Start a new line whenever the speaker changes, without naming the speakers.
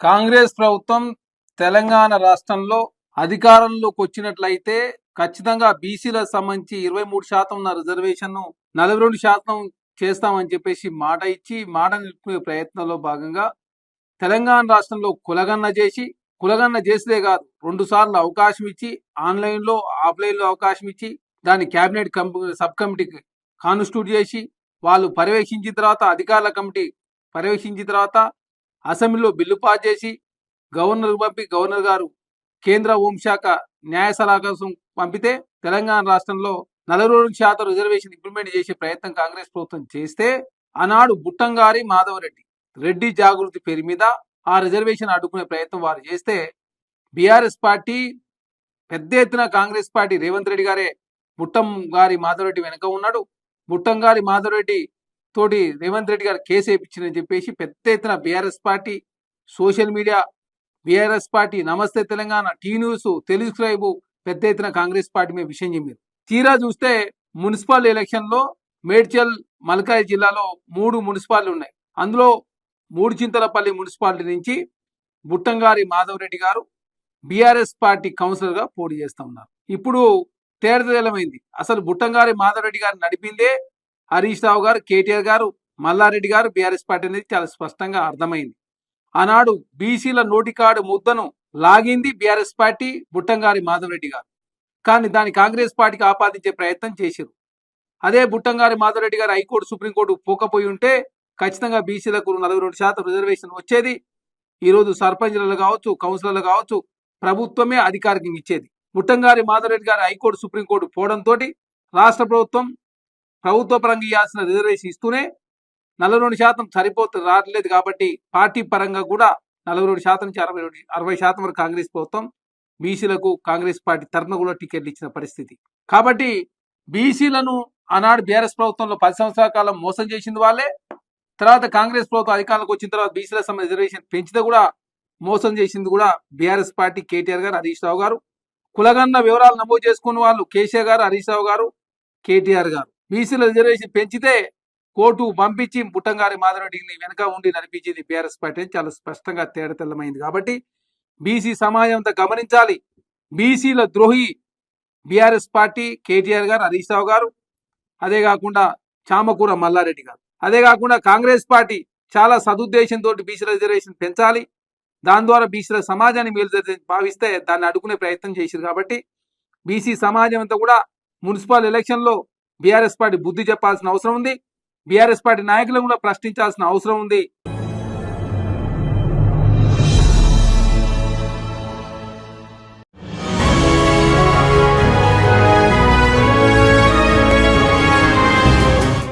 కాంగ్రెస్ ప్రభుత్వం తెలంగాణ రాష్ట్రంలో అధికారంలోకి వచ్చినట్లయితే ఖచ్చితంగా బీసీలకు సంబంధించి 23% ఉన్న రిజర్వేషన్ 42% చేస్తామని చెప్పేసి మాట ఇచ్చి మాట నిలుపుకునే ప్రయత్నంలో భాగంగా తెలంగాణ రాష్ట్రంలో కులగన్న చేసే కాదు 2 సార్లు అవకాశం ఇచ్చి ఆన్లైన్లో ఆఫ్లైన్లో అవకాశం ఇచ్చి దాన్ని కేబినెట్ సబ్ కమిటీకి కాన్స్టిట్యూట్ చేసి వాళ్ళు పర్యవేక్షించిన తర్వాత అధికారుల కమిటీ పర్యవేక్షించిన తర్వాత అసెంబ్లీలో బిల్లు పాస్ చేసి గవర్నర్ పంపి గవర్నర్ గారు కేంద్ర హోంశాఖ న్యాయ సలహా కోసం పంపితే తెలంగాణ రాష్ట్రంలో 42% రిజర్వేషన్ ఇంప్లిమెంట్ చేసే ప్రయత్నం కాంగ్రెస్ ప్రభుత్వం చేస్తే ఆనాడు బుట్టంగారి మాధవరెడ్డి రెడ్డి జాగృతి పేరు మీద ఆ రిజర్వేషన్ అడ్డుకునే ప్రయత్నం వారు చేస్తే బీఆర్ఎస్ పార్టీ పెద్ద ఎత్తున కాంగ్రెస్ పార్టీ రేవంత్ రెడ్డి గారే బుట్టంగారి మాధవరెడ్డి వెనక ఉన్నాడు. బుట్టంగారి మాధవరెడ్డి తోటి రేవంత్ రెడ్డి గారు కేసు వేయించిందని చెప్పేసి పెద్ద ఎత్తున BRS party social media BRS party నమస్తే తెలంగాణ టీ న్యూస్ తెలుగు క్రైబు పెద్ద ఎత్తున కాంగ్రెస్ పార్టీ మీద విషయం చెప్పారు. తీరా చూస్తే మున్సిపల్ ఎలక్షన్ లో మేడ్చల్ మల్కాయి జిల్లాలో 3 మున్సిపాలిటీ ఉన్నాయి. అందులో మూడుచింతలపల్లి మున్సిపాలిటీ నుంచి బుట్టంగారి మాధవరెడ్డి గారు బీఆర్ఎస్ పార్టీ కౌన్సిలర్ గా పోటీ చేస్తా ఉన్నారు. ఇప్పుడు తేడతెల్లమైంది. అసలు బుట్టంగారి మాధవరెడ్డి గారు నడిపిందే హరీష్ రావు గారు, కేటీఆర్ గారు, మల్లారెడ్డి గారు, బీఆర్ఎస్ పార్టీ అనేది చాలా స్పష్టంగా అర్థమైంది. ఆనాడు బీసీల నోటికాడు ముద్దను లాగింది బీఆర్ఎస్ పార్టీ, బుట్టంగారి మాధవరెడ్డి గారు. కానీ దాన్ని కాంగ్రెస్ పార్టీకి ఆపాదించే ప్రయత్నం చేశారు. అదే బుట్టంగారి మాధవరెడ్డి గారు హైకోర్టు సుప్రీంకోర్టు పోకపోయి ఉంటే ఖచ్చితంగా బీసీలకు 42% రిజర్వేషన్ వచ్చేది. ఈరోజు సర్పంచ్లు కావచ్చు, కౌన్సిలర్లు కావచ్చు, ప్రభుత్వమే అధికారికంగా ఇచ్చేది. బుట్టంగారి మాధవరెడ్డి గారు హైకోర్టు సుప్రీంకోర్టు పోవడంతో రాష్ట్ర ప్రభుత్వం ప్రభుత్వ పరంగా ఇవ్వాల్సిన రిజర్వేషన్ ఇస్తూనే 42% రావట్లేదు కాబట్టి పార్టీ పరంగా కూడా 42% నుంచి 60% వరకు కాంగ్రెస్ ప్రభుత్వం బీసీలకు కాంగ్రెస్ పార్టీ తరఫున కూడా టికెట్లు ఇచ్చిన పరిస్థితి. కాబట్టి బీసీలను ఆనాడు బీఆర్ఎస్ ప్రభుత్వంలో 10 సంవత్సరాల కాలం మోసం చేసింది వాళ్ళే. తర్వాత కాంగ్రెస్ ప్రభుత్వం అధికారంలోకి వచ్చిన తర్వాత బీసీల సంబంధించిన రిజర్వేషన్ పెంచితే కూడా మోసం చేసింది కూడా బీఆర్ఎస్ పార్టీ, కేటీఆర్ గారు, హరీష్ రావు గారు. కులగన్న వివరాలు నమోదు చేసుకున్న వాళ్ళు కేసీఆర్ గారు, హరీష్ రావు గారు, కేటీఆర్ గారు. బీసీల రిజర్వేషన్ పెంచితే కోర్టు పంపించి బుట్టంగారి మాధవరెడ్డిని వెనక ఉండి నడిపించింది బీఆర్ఎస్ పార్టీ చాలా స్పష్టంగా తేడతెల్లమైంది. కాబట్టి బీసీ సమాజం అంతా గమనించాలి. బీసీల ద్రోహి బీఆర్ఎస్ పార్టీ, కేటీఆర్ గారు, హరీష్ రావు గారు, అదే కాకుండా చామకూర మల్లారెడ్డి గారు. అదే కాకుండా కాంగ్రెస్ పార్టీ చాలా సదుద్దేశంతో బీసీల రిజర్వేషన్ పెంచాలి, దాని ద్వారా బీసీల సమాజాన్ని మేలు భావిస్తే దాన్ని అడ్డుకునే ప్రయత్నం చేశారు. కాబట్టి బీసీ సమాజం అంతా కూడా మున్సిపల్ ఎలక్షన్లో బీఆర్ఎస్ పార్టీ బుద్ధి చెప్పాల్సిన అవసరం ఉంది. బీఆర్ఎస్ పార్టీ నాయకులను కూడా ప్రశ్నించాల్సిన అవసరం ఉంది.